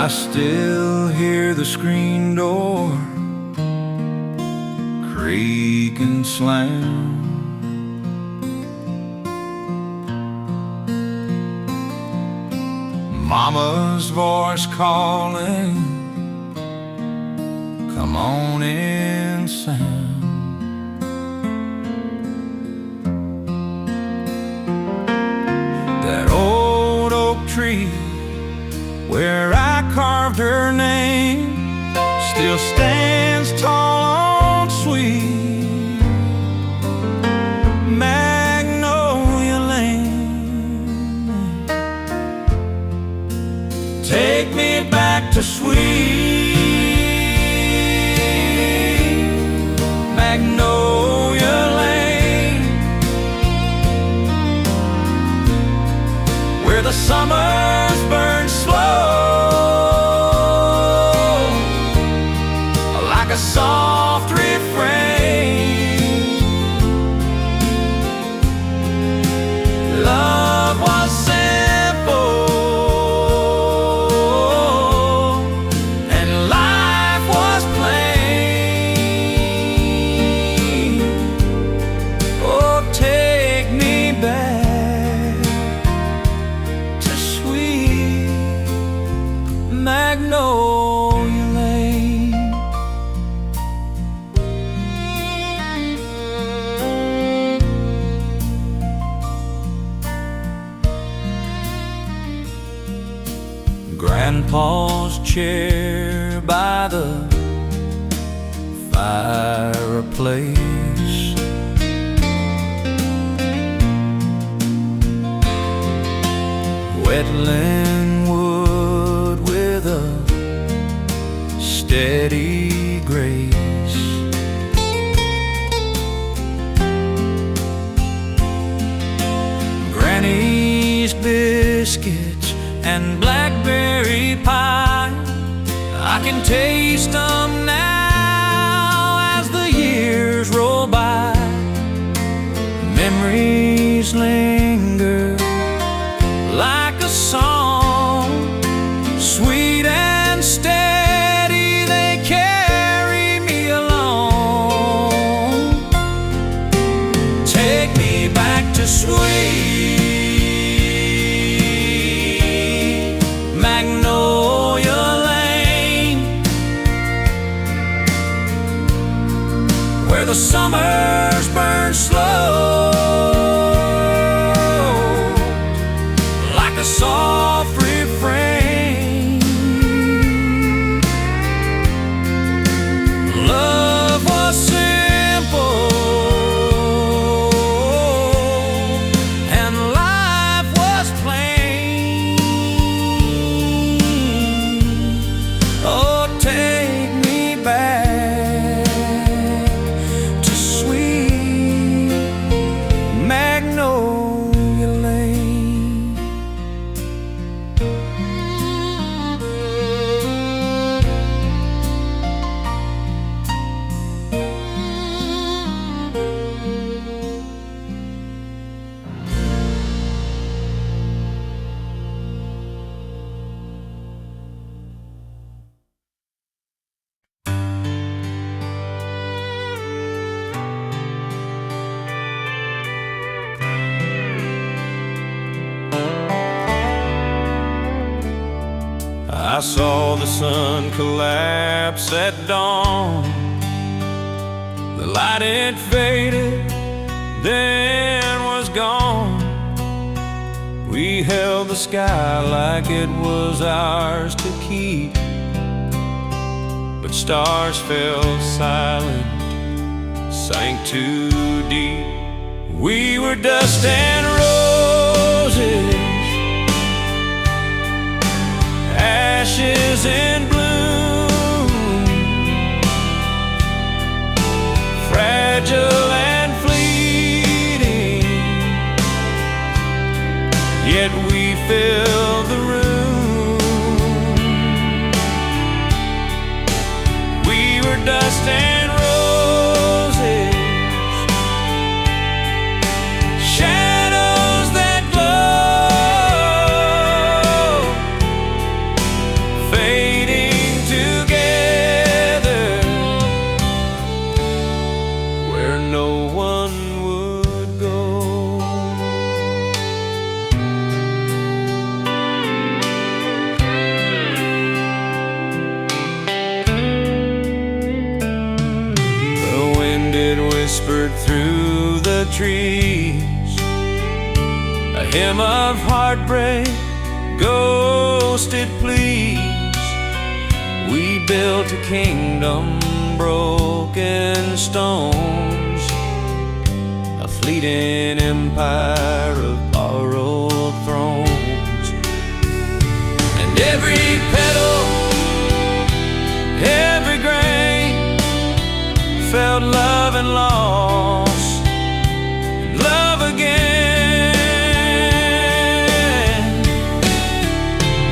I still hear the screen door creak and slam. Mama's voice calling, come on in, Sam. That old oak tree where I carved her name still stands tall on sweet Magnolia Lane. Take me back to sweet Magnolia Lane, where the summers burn slow like a soft refrain. Love was simple and life was plain. Oh, take me back to sweet Magnolia Lane. Grandpa's chair by the fireplace, wetland wood with a steady grace. Granny's biscuits and blackberry pie, I can taste them now as the years roll by. Memories linger like a song, sweet and steady, they carry me along. Take me back to sweet Magnolia Lane, where the summers burn slow like a soft refrain. Love was simple and life was plain. Oh, take me back to sweet Magnolia Lane. I saw the sun collapse at dawn. The light had faded, then was gone. We held the sky like it was ours to keep, but stars fell silent, sank too deep. We were dust and roses, ashes in bloom, fragile and fleeting, yet we filled the room. We were dust and roses, shadows that glow, fade a hymn of heartbreak, ghosted pleas. We built a kingdom, broken stones, a fleeting empire of borrowed thrones. And every petal, every grain felt love and loss, love again.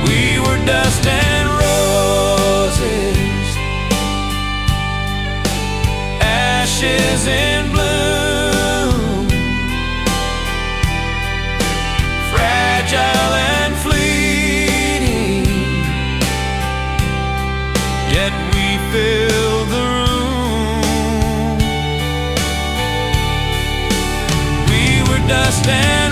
We were dust and roses, ashes in bloom, fragile and fleeting, yet we filled the room. We were dust and